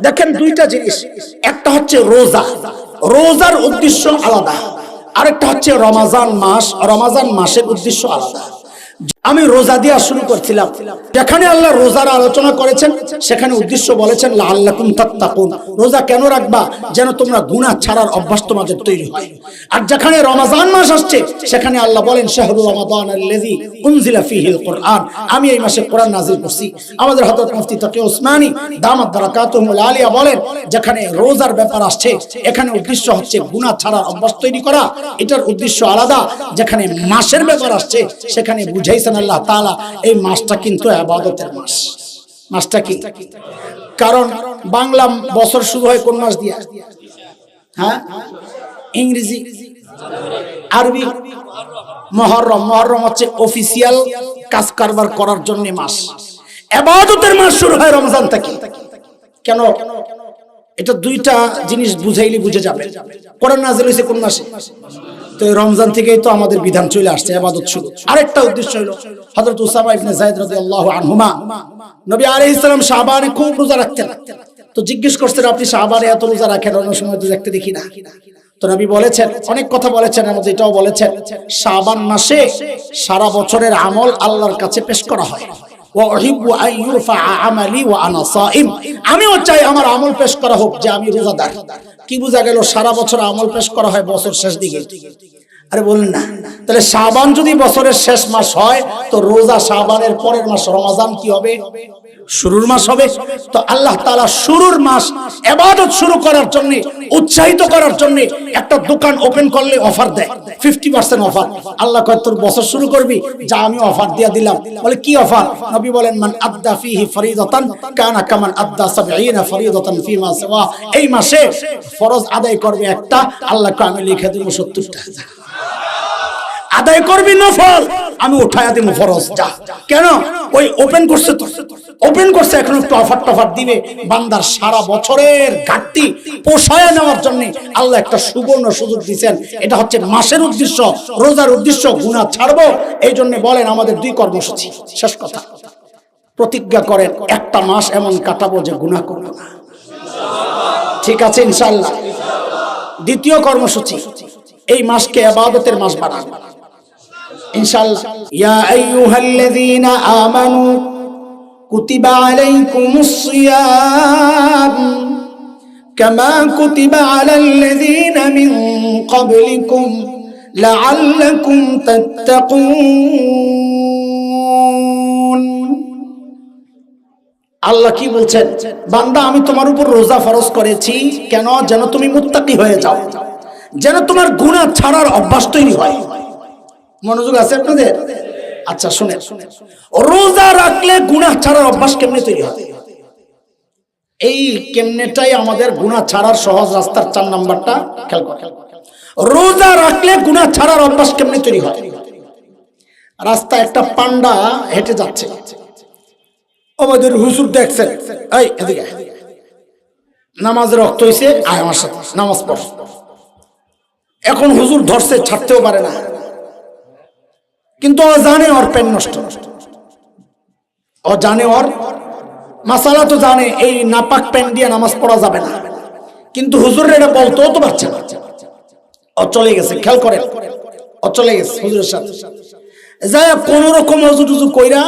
দেখেন দুইটা জিনিস, একটা হচ্ছে রোজা, রোজার উদ্দেশ্য আলাদা, আরেকটা হচ্ছে রমাজান মাস, রমাজান মাসের উদ্দেশ্য আলাদা। আমি রোজা দিয়া শুরু করছিলাম, যেখানে আল্লাহ রোজার আলোচনা করেছেন সেখানে উদ্দেশ্য বলেছেন লাআল্লাকুম তাত্তাকুন, রোজা কেন রাখবা, যেন তোমরা গুনাহ ছাড়ার অভ্যাস তোমাদের তৈরি হয়। আর যেখানে রমাজান মাস আসছে সেখানে আল্লাহ বলেন শাহরু রমাদানাল্লাযী উনজিলা ফীহিল কুরআন, আমি এই মাসে কোরআন নাযিল করছি। আমাদের হযরত মুফতি তাকি ওসমানী দামাত বারাকাতুহুল আলিয়া বলেন যেখানে রোজার ব্যাপার আসছে এখানে উদ্দেশ্য হচ্ছে গুনাহ ছাড়ার অভ্যাস তৈরি করা, এটার উদ্দেশ্য আলাদা। যেখানে মাসের ব্যাপার আসছে সেখানে বুঝাইছেন আল্লাহ তাআলা এই মাসটা কিন্তু ইবাদতের মাস। মাসটা কি? কারণ বাংলা বছর শুরু হয় কোন মাস দিয়া? হ্যাঁ, ইংরেজি, আরবি মুহররম। মুহররম হচ্ছে অফিসিয়াল কাজ কারবার করার জন্য মাস। ইবাদতের মাস শুরু হয় রমজান থেকে। কেন? এটা দুইটা জিনিস বুঝাইলে বুঝে যাবে। কোরআন নাযিল হয়েছে কোন মাসে? তো রমজান থেকেই তো আমাদের বিধান চলে আসছে, ইবাদত শুরু। আরেকটা উদ্দেশ্য হলো হযরত উসামা ইবনে যায়েদ রাদিয়াল্লাহু আনহুমা, নবী আলাইহিস সালাম শাবানে খুব রোজা রাখতেন। তো জিজ্ঞেস করতেন আপনি শাবানে এত রোজা রাখেন, অন্য সময় তো দেখতে দেখি না। তো নবী বলেছেন, অনেক কথা বলেছেন, আমাদের এটাও বলেছেন, শাবান মাসে সারা বছরের আমল আল্লাহর কাছে পেশ করা হয়। আমিও চাই আমার আমল পেশ করা হোক যে আমি রোজাদার। কি বোঝা গেল? সারা বছর আমল পেশ করা হয় বছর শেষ দিকে। আরে বলেন না, তাহলে শাবান যদি বছরের শেষ মাস হয় তো রোজা শাবানের পরের মাস রমজান কি হবে? শুরুর মাস হবে। তো আল্লাহ তাআলা শুরুর মাস ইবাদত শুরু করার জন্য, উৎসাহিত করার জন্য একটা দোকান ওপেন করলে অফার দেয় 50% অফার। আল্লাহ কয় তোর বছর শুরু করবি, যা আমি অফার দিয়া দিলাম। বলে কি অফার? নবী বলেন মান আদ্দা ফীহি ফরিদাতান কানা কামান আদ্দা 70 ফরিদাতান ফীমা সিওয়া। এই মাসে ফরজ আদায় করবে একটা, আল্লাহ কয় আমি লিখে দেব 70টা। আদায় করবি নফল, আমি উঠায়া দেব ফরজ। যা। কেন? ওই ওপেন করছে তো, ওপেন করছে, এখন একটু অফার টফার দিবে। বান্দার সারা বছরের ঘাটতি পোষায় নেওয়ার জন্য আল্লাহ একটা সুবর্ণ সুযোগ দিয়েছেন। এটা হচ্ছে মাসের উদ্দেশ্য, রোজার উদ্দেশ্য গুনাহ ছাড়বো। এই জন্য বলেন আমাদের দুই কর্মসূচি। শেষ কথা, প্রতিজ্ঞা করেন একটা মাস এমন কাটাবো যে গুনাহ করব না। ঠিক আছে ইনশাআল্লাহ। দ্বিতীয় কর্মসূচি, এই মাসকে ইবাদতের মাস বানান ইনশাআল্লাহ। ইয়া আইয়ুহাল্লাযীনা আমানু কুতিবা আলাইকুমুস সিয়াম কামা কুতিবা আলাল্লাযীনা মিন ক্বাবলিকুম লাআল্লাকুম তাত্তাকুন। আল্লাহ কি বলছেন? বান্দা আমি তোমার উপর রোজা ফরজ করেছি, কেন? যেন তুমি মুত্তাকি হয়ে যাও, যেন তোমার গুনাহ ছাড়ার অভ্যাস তৈরি হয়। মনোযোগ আছে আপনাদের? আচ্ছা শুনেন, রোজা রাখলে গুনাহ ছাড়ার অভ্যাস কেমনে তৈরি হয়? এই কেমনেটাই আমাদের গুনাহ ছাড়ার সহজ রাস্তার 4 নাম্বারটা খেয়াল করেন। রোজা রাখলে গুনাহ ছাড়ার অভ্যাস কেমনে তৈরি হয়? রাস্তা একটা পান্ডা হেঁটে যাচ্ছে, আমাদের হুজুর দেখছেন, এই এদিকে নামাজের রক্ত হইছে, আয় আমার সাথে নামাজ পড়। এখন হুজুর ধরছে, ছাড়তেও পারে না, কিন্তু ও জানে ওর পেন নষ্ট, ও জানে ওর মাসালা তো জানে, এই নাপাক পেন দিয়ে নামাজ পড়া যাবে না, কিন্তু হুজুরের এটা বলতেও তো পারছে না। ও চলে গেছে, খেয়াল করে, ও চলে গেছে হুজুরের সাথে, যাই কোন রকম হুজুর টুজু কইরা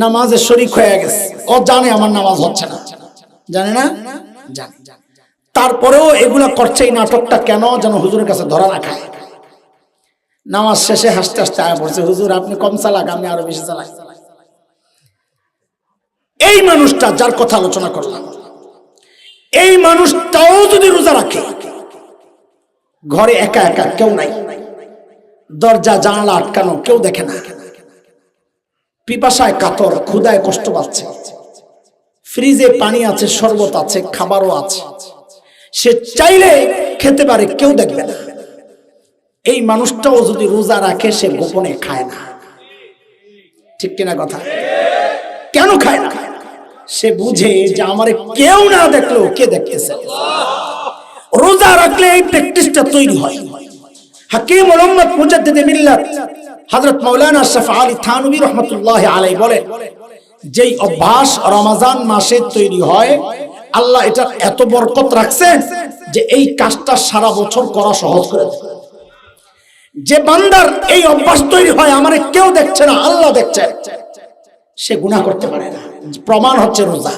নামাজের শরীক হয়ে গেছে। ও জানে আমার নামাজ হচ্ছে না, জানে না, জানে। তারপরেও এগুলা করছে, এই নাটকটা কেন? যেন হুজুরের কাছে ধরা না খায়। নামাজ শেষে হাসতে হাসতে আয়া পড়ছে, হুজুর আপনি কম চালাক, আমি আরো বেশি চালাই। এই মানুষটা যার কথা আলোচনা করলাম, এই মানুষটাও যদি রোজা রাখে, ঘরে একা একা, কেউ নাই, দরজা জানালা আটকানো, কেউ দেখে না, পিপাসায় কাতর, ক্ষুধায় কষ্ট পাচ্ছে, ফ্রিজে পানি আছে, শরবত আছে, খাবারও আছে, সে চাইলে খেতে পারে, কেউ দেখবে না। এই মানুষটাও যদি রোজা রাখে, সে গোপনে খায় না। ঠিক কিনা কথা? কেন খায় না? সে বুঝে যে আমারে কেউ না দেখলেও কে দেখতেছে। রোজা রাখলে এই প্র্যাকটিসটা তৈরি হয়। হাকিম উম্মাত মুজাদ্দিদ মিল্লাত হযরত মাওলানা শাফি আলী থানভী রাহমাতুল্লাহি আলাইহি বলেন, যেই অভ্যাস রমজান মাসে তৈরি হয়, আল্লাহ এটা এত বরকত রাখছেন যে এই কাজটা সারা বছর করা সহজ করে দেয়। যে বান্দার এই অভ্যাস তৈরি হয় আমারে কেউ দেখছে না আল্লাহ দেখছে, সে গুনাহ করতে পারে না। প্রমাণ হচ্ছে রোজা।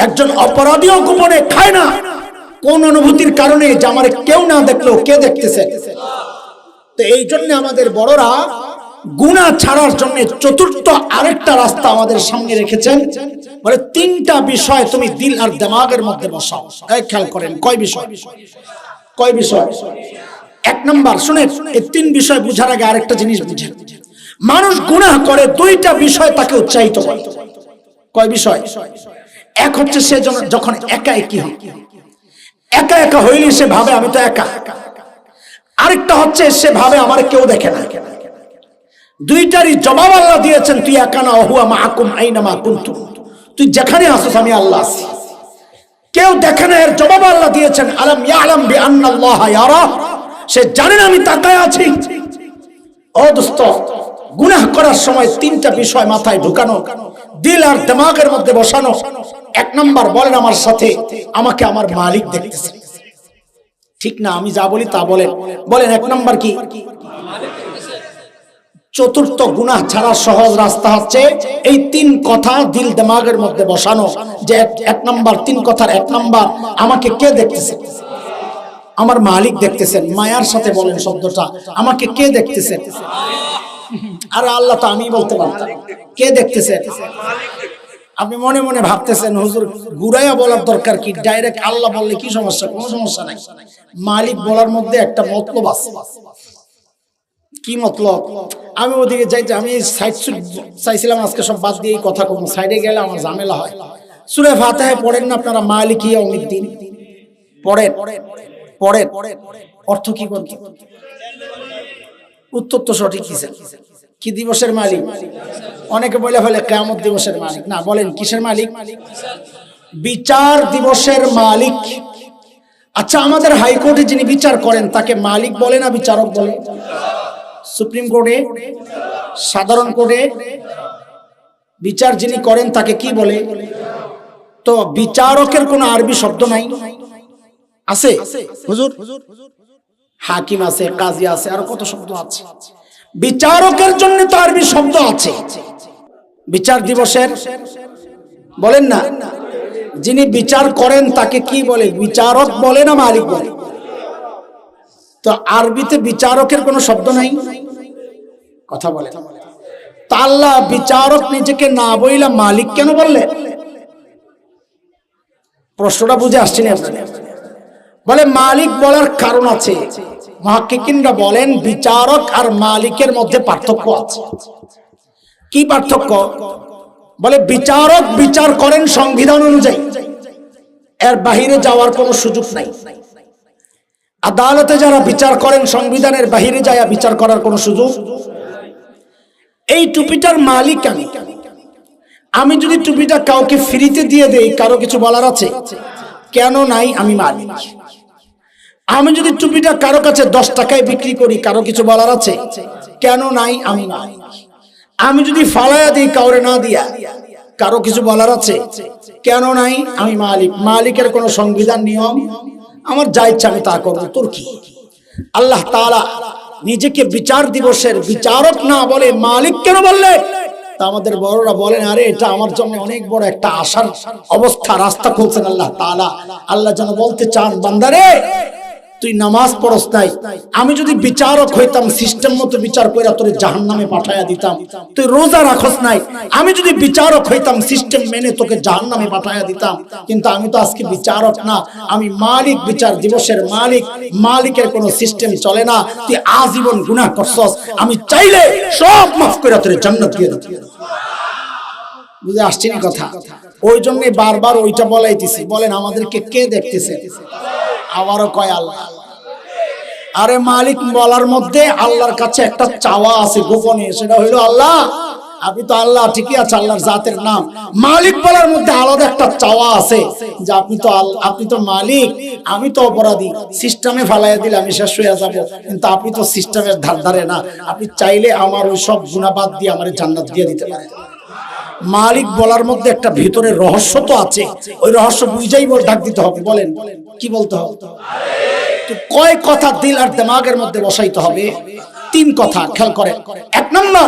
একজন অপরাধীও গোপনে খায় না কোন অনুভূতির কারণে, যে আমারে কেউ না দেখলেও কে দেখতেছে। তো এই জন্য আমাদের বড়রা গুনাহ ছাড়ার জন্য চতুর্থ আরেকটা রাস্তা আমাদের সামনে রেখেছেন, বলে তিনটা বিষয় তুমি দিল আর দিমাগের মধ্যে বসাও। এই খেয়াল করেন কয় বিষয়, কয় বিষয়? এক নাম্বার, শুনেন, এই তিন বিষয় বুঝার আগে আরেকটা জিনিস বুঝেন। মানুষ গুনাহ করে দুইটা বিষয় তাকে উৎসাহিত করে। কয় বিষয়? এক হচ্ছে সে যখন একা একই হয়, একা একা হইলে সে ভাবে আমি তো একা। আরেকটা হচ্ছে সে ভাবে আমার কেউ দেখে না। দুইটারই জবাব আল্লাহ দিয়েছেন, তুই একা না, হুয়া মাআকুম আইনামা কুনতুম, তুই যেখানে আসিস আমি আল্লাহ আছি। কেউ দেখে না এর জবাব আল্লাহ দিয়েছেন, আলাম ইয়ালাম বিআন্নাল্লাহা ইয়ারা, সে জানে না আমি তাকায় আছি। ও দোস্ত, গুনাহ করার সময় তিনটা বিষয় মাথায় ঢুকানো, দিল আর দিমাগের মধ্যে বসানো। এক নাম্বার, বলেন আমার সাথে, আমাকে আমার মালিক দেখতেছে। ঠিক না? আমি যা বলি তা বলেন। বলেন এক নাম্বার কি? চতুর্থ গুনাহ ছাড়ার সহজ রাস্তা হচ্ছে এই তিন কথা দিল দিমাগের মধ্যে বসানো, যে এক নাম্বার, তিন কথার এক নাম্বার, আমাকে কে দেখতেছে? আমার মালিক দেখতেছেন। মায়ার সাথে বলেন শব্দটা, আমাকে কে দেখতেছেন? আর আল্লাহ তো আমি বলতে পারতাম, কে দেখতেছেন? আপনি মনে মনে ভাবতেছেন হুজুর ঘুরাইয়া বলার দরকার কি, ডাইরেক্ট আল্লাহ বললে কি সমস্যা? কোনো সমস্যা নাই। মালিক বলার মধ্যে একটা মতলব আছে। কি মতলব? আমি ওদিকে যাইতে, আমি সাইড চাইছিলাম আজকে সব বাদ দিয়ে কথা কম, সাইডে গেলে আমার ঝামেলা হয়। সূরা ফাতিহা পড়েন না আপনারা? মালিক ইয়াউমিদ্দিন পড়েন, পড়েন। অর্থ কি বলতে? উত্তর তো সঠিক দিয়েছেন। কি দিবসের মালিক? অনেকে বলে ফেলে কিয়ামত দিবসের মালিক। না, বলেন কিসের মালিক? বিচার দিবসের মালিক। আচ্ছা, আমাদের হাইকোর্টে যিনি বিচার করেন তাকে মালিক বলে না বিচারক বলে? সুপ্রিম কোর্টে, সাধারণ কোর্টে বিচার যিনি করেন তাকে কি বলে? তো বিচারকের কোন আরবি শব্দ নাই? আছে হুজুর? হাকিম আছে, কাজী আছে, আর কত শব্দ আছে। বিচারকের জন্য তো আরবি শব্দ আছে। বিচার দিবসের বলেন না, যিনি বিচার করেন তাকে কি বলে? বিচারক বলে না মালিক বলে? তো আরবিতে বিচারকের কোনো শব্দ নাই, কথা বলে। তা আল্লাহ বিচারক নিজেকে না বইলা মালিক কেন বললেন? প্রশ্নটা বুঝে আসছে না? বলে মালিক বলার কারণ আছে। মুহাক্কিকিনরা বলেন বিচারক আর মালিকের মধ্যে পার্থক্য আছে। কি পার্থক্য? বলে বিচারক বিচার করেন সংবিধান অনুযায়ী, এর বাহিরে যাওয়ার কোনো সুযোগ নাই। আদালতে যারা বিচার করেন সংবিধানের বাহিরে যায় বিচার করার কোনো সুযোগ। এই টুপিটার মালিক আমি। আমি যদি টুপিটা কাউকে ফ্রিতে দিয়ে দেই, কারো কিছু বলার আছে? কেন নাই? আমি মালিক। আমি যদি টুপিটা কারো কাছে 10 টাকায় বিক্রি করি, কারো কিছু বলার আছে? কেন নাই? আমি মালিক। আমি যদি ফালায়া দিই কাউরে না দিয়া, কারো কিছু বলার আছে? কেন নাই? আমি মালিক। মালিকের কোনো সংবিধান নিয়ম, আমার যা ইচ্ছা আমি তা করবো, তোর কি? আল্লাহ তাআলা নিজেকে বিচার দিবসের বিচারক না বলে মালিক কেন বললে? তা আমাদের বড়রা বলেন, আরে এটা আমার জন্য অনেক বড় একটা আশার অবস্থা, রাস্তা খুলছেন আল্লাহ তাআলা। আল্লাহ যেন বলতে চান, বান্দারে তুই নামাজ পড়স নাই, আমি যদি বিচারক হইতাম সিস্টেম মতো বিচার কইরা তোরে জাহান্নামে পাঠায়া দিতাম। তুই রোজা রাখস নাই, আমি যদি বিচারক হইতাম সিস্টেম মেনে তোকে জাহান্নামে পাঠায়া দিতাম। কিন্তু আমি তো আজকে বিচারক না, আমি মালিক, বিচার দিবসের মালিক। মালিকের কোনো সিস্টেম চলে না। তুই আজীবন গুনাহ করছস, আমি চাইলে সব মাফ কইরা তোরে জান্নাত দিয়ে দিতাম। বুঝে আসছে না কথা? ওই জন্য বারবার ওইটা বলাইতেছি। বলেন আমাদেরকে কে দেখতেছে? আবারও কয় আল্লাহ। আরে মালিক বলার মধ্যে আল্লাহর কাছে একটা চাওয়া আছে গোপনে, সেটা হইলো আল্লাহ আপনি তো আল্লাহ, ঠিকই আছে, আল্লাহর জাতের নাম। মালিক বলার মধ্যে আলাদা একটা চাওয়া আছে যে আপনি তো মালিক, আমি তো অপরাধী, সিস্টেমে ফালাইয়া দিলে আমি শেষ হয়ে যাব, কিন্তু আপনি তো সিস্টেমের ধার ধারে না। আপনি চাইলে আমার ওই সব গুনাহ বাদ দিয়ে আমার জান্নাত দিয়ে দিতে পারেন। মালিক বলার মধ্যে একটা ভিতরে রহস্য তো আছে, ওই রহস্য বুঝাই বল ডাক দিতে হবে। বলেন কি বলতে হবে? তো কয় কথা দিল আর দিমাগের মধ্যে বসাইতে হবে? 3 কথা, খেয়াল করেন। 1 নম্বর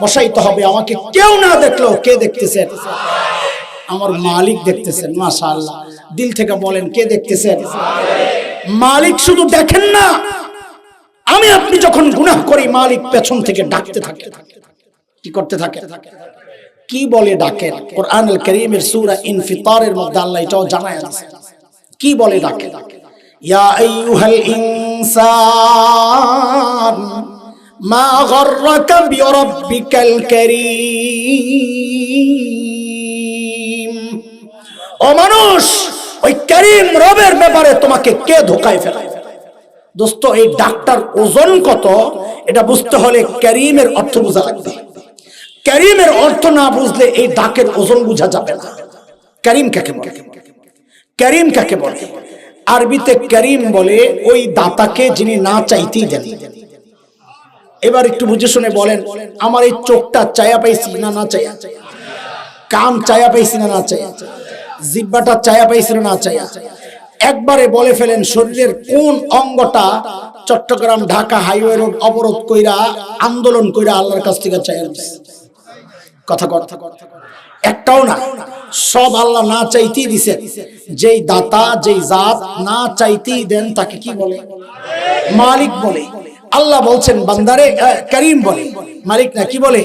বসাইতে হবে, আমাকে কেউ না দেখলো কে দেখতেছেন? আমার মালিক দেখতেছেন। মাশাআল্লাহ, দিল থেকে বলেন কে দেখতেছেন? মালিক শুধু দেখেন না, আমি আপনি যখন গুনাহ করি মালিক পেছন থেকে ডাকতে থাকে। কি করতে থাকে? কি বলে ডাকেন? কোরআনুল কারীমের সূরা ইনফিতারের মধ্যে আল্লাহ এটাও জানায় আছে। কি বলে ডাকে? ইয়া আইয়ুহাল ইনসান মা গররাকা বিরাব্বিকাল কারীম। ও মানুষ, ওই কারীম রবের ব্যাপারে তোমাকে কে ধোঁকায় ফেলায়? দোস্ত, এই ডাক্তার ওজন কত এটা বুঝতে হলে কারীমের অর্থ বোঝা লাগবে। কারীমের অর্থ না বুঝলে এই ডাকের ওজন বোঝা যাবে না। কারীম কাকে বলে? কারীম কাকে বলে? আরবিতে কারীম বলে ওই দাতাকে যিনি না চাইতেই দেন। এবার একটু বুঝে শুনে বলেন, আমার এই চোখটা চায়া পাইছি না না চায়া? কান চায়া পাইছি না না চায়া? জিহ্বাটা চায়া পাইছি না না চায়া? একবারে বলে ফেলেন শরীরের কোন অঙ্গটা চট্টগ্রাম ঢাকা হাইওয়ে রোড অবরোধ কইরা আন্দোলন কইরা আল্লাহর কাছ থেকে চায়া? কথা কথা একটাও না। সব আল্লাহ না চাইতেই দিছেন। যেই দাতা, যেই জাত না চাইতেই দেন তাকে কি বলে? মালিক বলে। আল্লাহ বলছেন বান্দারে কারীম বলে, মালিক না কি বলে?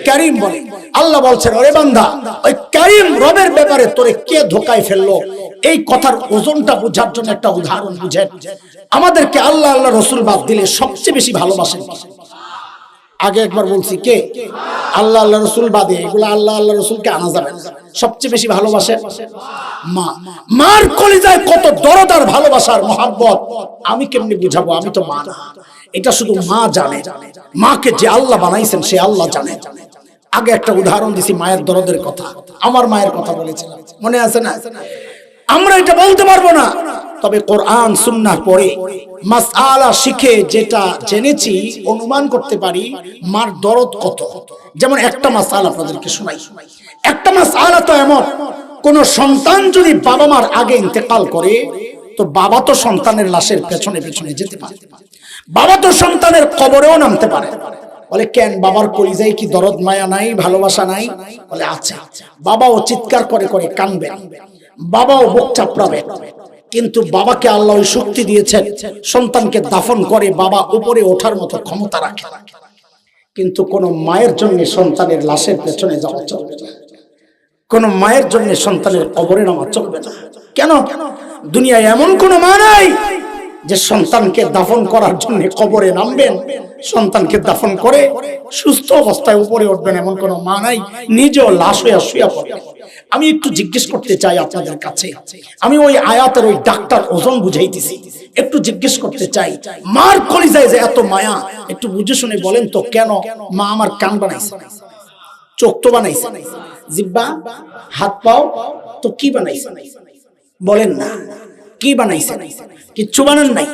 কারীম বলে। আল্লাহ বলছেন ওরে বান্দা, ওই কারীম রবের ব্যাপারে তোরে কে ধোঁকায় ফেললো? এই কথার ওজনটা বোঝার জন্য একটা উদাহরণ বুঝেন। আমাদেরকে আল্লাহ আল্লাহ রসুল বাদ দিলে সবচেয়ে বেশি ভালোবাসেন? আগে একবার বলছি কে? আল্লাহ আল্লাহ রসুল বাদে এগুলো আল্লাহ আল্লাহ রসুলকে আনা যাবে না। সবচেয়ে বেশি ভালোবাসে মা। মার কলিজায় কত দরদ আর ভালোবাসার মহাব্বত আমি কেমনি বুঝাবো? আমি তো মা না, এটা শুধু মা জানে। মাকে যে আল্লাহ বানাইছেন সে আল্লাহ জানে। আগে একটা উদাহরণ দিছি মায়ের দরদের কথা, আমার মায়ের কথা বলেছিলাম, মনে আছে না? আমরা এটা বলতে পারবো না, তবে কোরআন সুন্নাহ পড়ে মাসআলা শিখে যেটা জেনেছি অনুমান করতে পারি মার দরদ কত। যেমন একটা মাসআলা আপনাদেরকে শোনাই। একটা মাসআলা তো এমন, কোন সন্তান যদি বাবা মার আগে ইন্তেকাল করে তো বাবা তো সন্তানের লাশের পেছনে পেছনে যেতে পারে, বাবা তো সন্তানের কবরেও নামতে পারে। বলে কেন? বাবার কলিজায় কি দরদ মায়া নাই, ভালোবাসা নাই? বলে আছে। বাবাও চিৎকার করে করে কাঁদবে, বাবাও বুক চাপড়াবে, কিন্তু বাবাকে আল্লাহ ওই শক্তি দিয়েছেন সন্তানকে দাফন করে বাবা উপরে ওঠার মতো ক্ষমতা রাখে। কিন্তু কোন মায়ের জন্য সন্তানের লাশের পেছনে যাওয়া চলবে না, কোন মায়ের জন্য সন্তানের কবরে নামা চলবে না। কেন? দুনিয়ায় এমন কোন মা নাই যে সন্তানকে দাফন করার জন্য কবরে নামবেন, সন্তানকে দাফন করে সুস্থ অবস্থায় উপরে উঠবেন, এমন কোন মা নাই। নিজেও লাশ হইয়া শুয়ে পড়বেন। আমি একটু জিজ্ঞেস করতে চাই আপনাদের কাছে, আমি ওই আয়াতের ওই ডাক্তার ওজন বুঝাইতেছি, একটু জিজ্ঞেস করতে চাই মার কলিজায় যে এত মায়া, একটু বুঝে শুনে বলেন তো কেন মা আমার কান বানাইছে, চোখ তো বানাইছে, জিহ্বা, হাত পাও, তো কি বানাইছে? বলেন না কি বানাইছে? কিচ্ছু বানান নাই।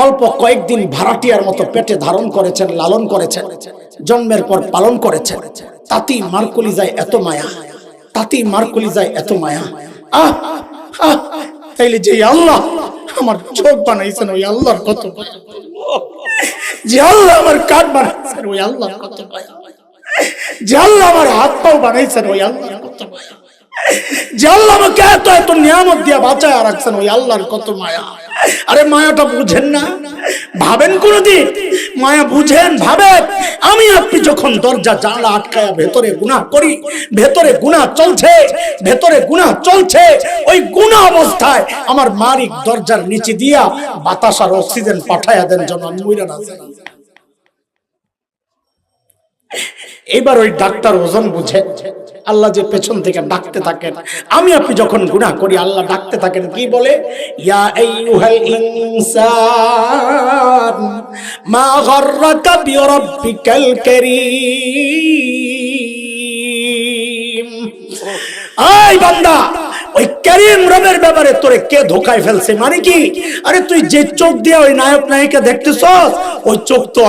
অল্প কয়েকদিন ভাড়াটিয়ার মতো পেটে ধারণ করেছেন, লালন করেছেন, জন্মের পর পালন করেছেন, তাতেই মার কলিজায় এত মায়া, তাতেই মার কলিজায় এত মায়া। আহ আহ, তাইলে যে আল্লাহ আমার চোখ বানাইছেন ওই আল্লাহর কত মায়া, যে আল্লাহ আমার কান বানাইছেন ওই আল্লাহর কত মায়া, যে আল্লাহ আমার হাত পাও বানাইছেন ওই আল্লাহর কত মায়া, যে আল্লাহ আমাকে এত এত নিয়ামত দিয়া বাঁচায় রাখছেন ওই আল্লাহর কত মায়া। আরে মায়াটা বুঝেন না? ভাবেন কোনদিন? মায়া বুঝেন? ভাবেন? আমি আপনি যখন দরজা জানলা আটকায়া ভেতরে গুনাহ করি, ভেতরে গুনাহ চলছে, ভেতরে গুনাহ চলছে, ওই গুনাহ অবস্থায় আমার মালিক দরজার নিচে দিয়া বাতাস আর অক্সিজেন পাঠায়া দেন যেন আমি মইরা না যাই। এবার ওই ডাক্তার ওজন বুঝে আল্লাহ যে পেছন থেকে ডাকতে থাকেন, আমি আপনি যখন গুনাহ করি আল্লাহ ডাকতে থাকেন, কি বলে? ইয়া আইয়ুহাল ইনসান মা গররাকা বিরাব্বিকাল কারীম। আই বান্দা, ওই কারীম রবের ব্যাপারে তোরে কে ধোকায় ফেলছে? মানে কি, আরে তুই যে চোখ দিয়ে ওই নায়ক নায়িকা দেখতেছস, ওই চোখ তো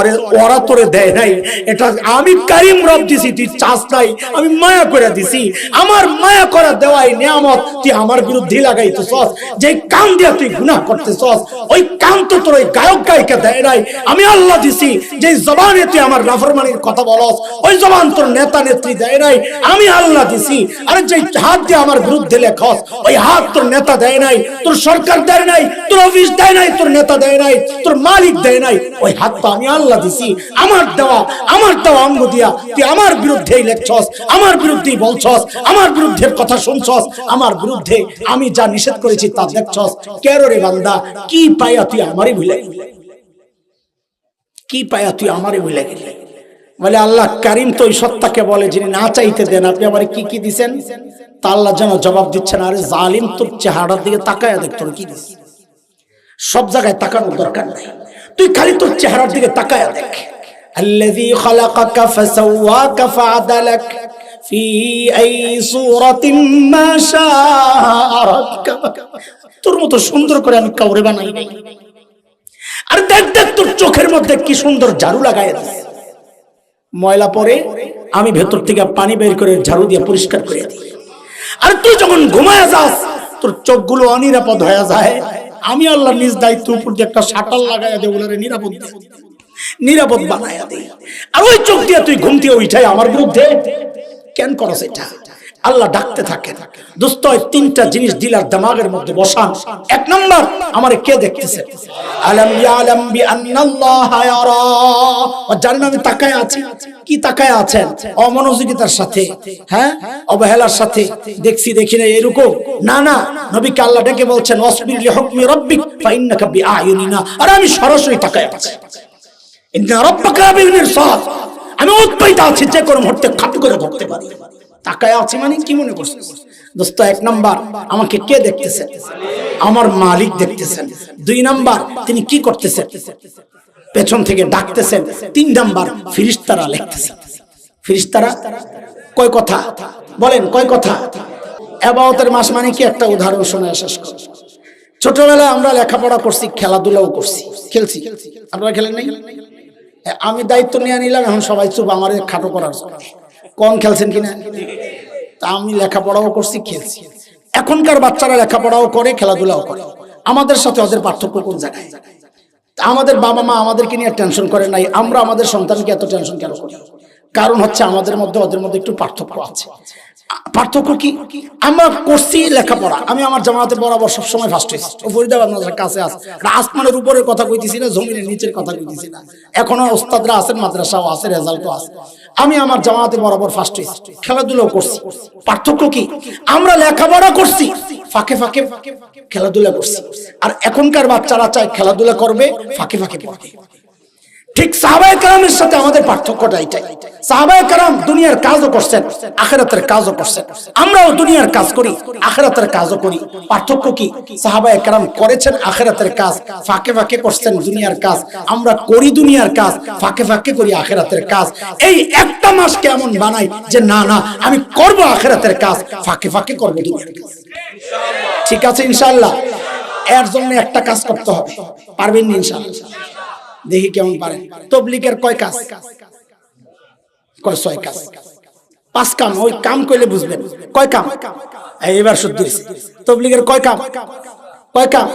ওরা তোরে দেয় নাই, এটা আমি কারীম রব দিছি, তুই চাস নাই, আমি মায়া করে দিছি। আমার মায়া করা দেওয়াই নিয়ামত তুই আমার বিরুদ্ধে লাগাইতেছস। যে কান দিয়ে তুই গুনাহ করতেছস, ওই কান তো তোর ওই গায়ক গায়িকা দেয় নাই, আমি আল্লাহ দিছি। যে জবানে তুই আমার নাফরমানির কথা বলস, ওই জবান তোর নেতা নেত্রী দেয় নাই, আমি আল্লাহ দিছি। আরে যে হাত দিয়ে আমার বিরুদ্ধে লেখস, ওই হাত তোর নেতা দেয় নাই, তোর সরকার দেয় নাই, তোর অফিস দেয় নাই, তোর নেতা দেয় নাই, তোর মালিক দেয় নাই, ওই হাত তো আমি আল্লাহ দিছি। আমার দেওয়া অঙ্গ দিয়া তুই আমার বিরুদ্ধেই লেখছস, আমার বিরুদ্ধেই বলছস, আমার বিরুদ্ধে কথা শুনছস, আমার বিরুদ্ধে আমি যা নিষেধ করেছি তা দেখছস। কেন রে বান্দা, কি পাইয়া তুই আমারই ভুলে গেলি? কি পাইয়া তুই আমারই ভুলে গেলি? বলে আল্লাহ কারীম তো ওই সত্তাকে বলে যিনি না চাইতে দেন, আপনি আমার কি কি দিছেন? তা আল্লাহ যেন জবাব দিচ্ছেন, আরে জালিম, তোর চেহারার দিকে তাকায়া দেখ, তোর কি দিস। সব জায়গায় তাকানোর দরকার নাই, তুই খালি তোর চেহারার দিকে তাকায়া দেখ। আল্লাযী খালাকাকা ফাসাওয়াকা ফাআদালাক ফি আই সূরাতিন মা শাআ রাক্কাবাক। তোর মতো সুন্দর করে আমি কাউরে বানাই নাই। আর দেখ দেখ তোর চোখের মধ্যে কি সুন্দর ঝাড়ু লাগায় দিস। ময়লা পরে আমি ভেতর থেকে পানি বের করে ঝাড়ু দিয়ে পরিষ্কার করে দিই। আর তুই যখন ঘুমায় যাস, তোর চোখগুলো অনিরাপদ হয়ে যায়, আমি আল্লাহ নিজ দায়িত্ব উপর দিয়ে একটা শাটার লাগাইয়া দেই, ওগুলোরে নিরাপদ বানাইয়া দেই। আর ওই চোখ দিয়ে তুই ঘুম থেকে উঠাই আমার বিরুদ্ধে কেন করস এটা? আল্লাহ ডাকতে থাকে, দোস্ত তিনটা জিনিস দিলার দিমাগের মধ্যে বসান। এক নাম্বার, আমারে কে দেখতেছে? আলাম ইয়ালাম বিআন্নাল্লাহা ইয়ারা। জানেন আমি তাকায় আছি, কি তাকায় আছেন? অমনোযোগিতার সাথে, হ্যাঁ, অবহেলার সাথে, দেখছি দেখি না এরকম না। না, নবীকে আল্লাহ ডেকে বলছেন ওয়াসবির লিহুকমি রাব্বিক ফাইন্নাকা বিআয়ুনিনা। আর আমি সরাসরি তাকায় আছি। ইন্না রাব্বাকা বিল মিরসাদ। আমি উৎপাইতা আছি, যে কোনো মুহূর্তে খাপি করে ধরতে পারি। তাকায় আছি মানে কি মনে করছেন? দোস্ত এক নাম্বার, আমাকে কে দেখতেছেন? আমার মালিক দেখতেছেন। দুই নাম্বার, তিনি কি করতেছেন? পেছন থেকে ডাকতেছেন। তিন নাম্বার, ফেরেশতারা লিখতেছেন। ফেরেশতারা কয় কথা বলেন, কয় কথা? ইবাদতের মাস মানে কি? একটা উদাহরণ শোনা শেষ করি। ছোটবেলায় আমরা লেখাপড়া করছি, খেলাধুলাও করছি, খেলছি। আপনারা খেলেন নাই? আমি দায়িত্ব নিয়ে নিলাম, এখন সবাই চুপ আমার খাটো করার। কোন খেলছেন কিনা? তা আমি লেখাপড়াও করছি, খেলছি। এখনকার বাচ্চারা লেখাপড়াও করে, খেলাধুলাও করে। আমাদের সাথে ওদের পার্থক্য কোন জায়গায়? আমাদের বাবা মা আমাদেরকে নিয়ে টেনশন করে নাই, আমরা আমাদের সন্তানকে এত টেনশন কেন করি? কারণ হচ্ছে আমাদের মধ্যে ওদের মধ্যে একটু পার্থক্য আছে। পার্থক্য কি? আমরা করছি লেখাপড়া, আমি আমার জামাতে বরাবর সবসময় ফার্স্ট হয়েছি। ফরিদাবাদ মাদ্রাসার কাছে আছে, আসমানের উপরের কথা কইতেছি না, জমিনের নিচের কথা কইতেছি না। এখনো ওস্তাদরা আছেন, মাদ্রাসাও আছে, রেজাল্টও আছে। আমি আমার জামাতে বরাবর ফার্স্ট হয়েছি, খেলাধুলাও করছি। পার্থক্য কি? আমরা লেখাপড়া করছি, ফাঁকে ফাঁকে খেলাধুলা করছি। আর এখনকার বাচ্চারা চায় খেলাধুলা করবে, ফাঁকে ফাঁকে পড়বে। ঠিক সাহাবায়ে কেরামের সাথে আমাদের পার্থক্যটা এটাই। সাহাবায়ে কেরাম দুনিয়ার কাজও করছেন, আখিরাতের কাজও করছেন। আমরাও দুনিয়ার কাজ করি, আখিরাতের কাজও করি। পার্থক্য কি? সাহাবায়ে কেরাম করেছেন আখিরাতের কাজ, ফাঁকে ফাঁকে করছেন দুনিয়ার কাজ। আমরা করি দুনিয়ার কাজ, ফাঁকে ফাঁকে করি আখিরাতের কাজ। এই একটা মাস কেমন বানাই যে না না আমি করব আখিরাতের কাজ, ফাঁকে ফাঁকে করব দুনিয়ার কাজ। ঠিক আছে ইনশাআল্লাহ? এর জন্য একটা কাজ করতে হবে, পারবেন ইনশাআল্লাহ? দেখি কেমন পারেন। তাবলীগের কয় কাজ? কয়? 6 কাজ, 5 কাম। ওই কাম কইলে বুঝবেন কয় কাম। এবার শুদ্ধ হইছে। তাবলীগের কয় কাম? কয় কাম?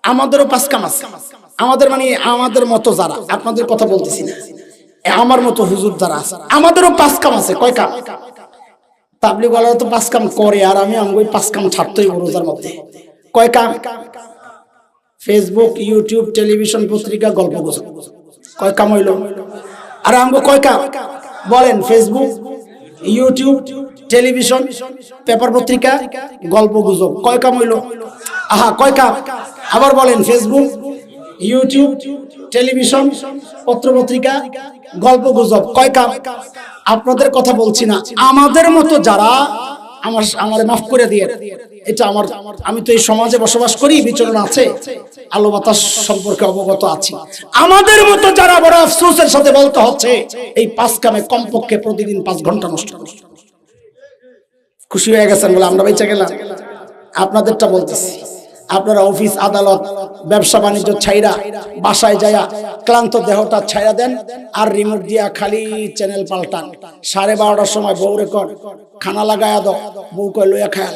আমাদেরও 5 কাম আছে। আমাদের মানে আমাদের মতো যারা, আপনাদের কথা বলতেছি না, আমার মতো হুজুর যারা আছে, আমাদেরও 5 কাম আছে। কয় কাম? তাবলীগ ওয়ালারা তো 5 কাম করে, আর আমি ওই 5 কাম ছাড়তেই রোজার মধ্যে। কয় কাম? ফেসবুক, ইউটিউব, টেলিভিশন, পত্রিকা, গল্প গুজব। কয় কাম হইল? আর আমগো কয় কাম বলেন? ফেসবুক, ইউটিউব, টেলিভিশন, পেপার, পত্রিকা, গল্প গুজব। কয় কাম হইল? আহা, কয় কাম? আবার বলেন। ফেসবুক, ইউটিউব, টেলিভিশন, পত্র পত্রিকা, গল্প গুজব। কয় কাম? আপনাদের কথা বলছি না, আমাদের মতো যারা, আমার মাফ করে দিয়ে, এটা আমার, আমি তো এই সমাজে বসবাস করি, বিচরণ আছে, আলো বাতাস সম্পর্কে অবগত আছি। আমাদের মতো যারা বড় আফসোসের সাথে বলতে হচ্ছে এই 5 কামে কমপক্ষে প্রতিদিন 5 ঘন্টা নষ্ট। খুশি হয়ে গেছেন বলে আমরা বেঁচে গেলাম? আপনাদেরটা বলতেছি, আপনারা অফিস আদালত ব্যবসা বাণিজ্য ছাইরা বাসায় যায়া ক্লান্ত দেহটা ছাইরা দেন আর রিমোট দিয়া খালি চ্যানেল পাল্টান। 12:30টার সময় বউ রেকর্ড খানা লাগায়া দাও, বউ কয় লইয়া খায়া।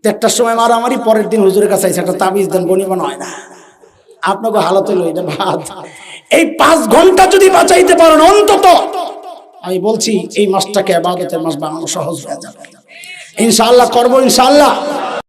1টার সময় মারামারি, পরের দিন হুজুরের কাছে একটা তাবিজ দেন, বনিবন হয় না। আপনাকে হালতে লই এটা ভাত। এই 5 ঘন্টা যদি বাঁচাইতে পারেন অন্তত, আমি বলছি এই মাসটাকে ইবাদতের মাস বানানো সহজ হয়ে যাবে। ইনশাআল্লাহ করবো, ইনশাআল্লাহ।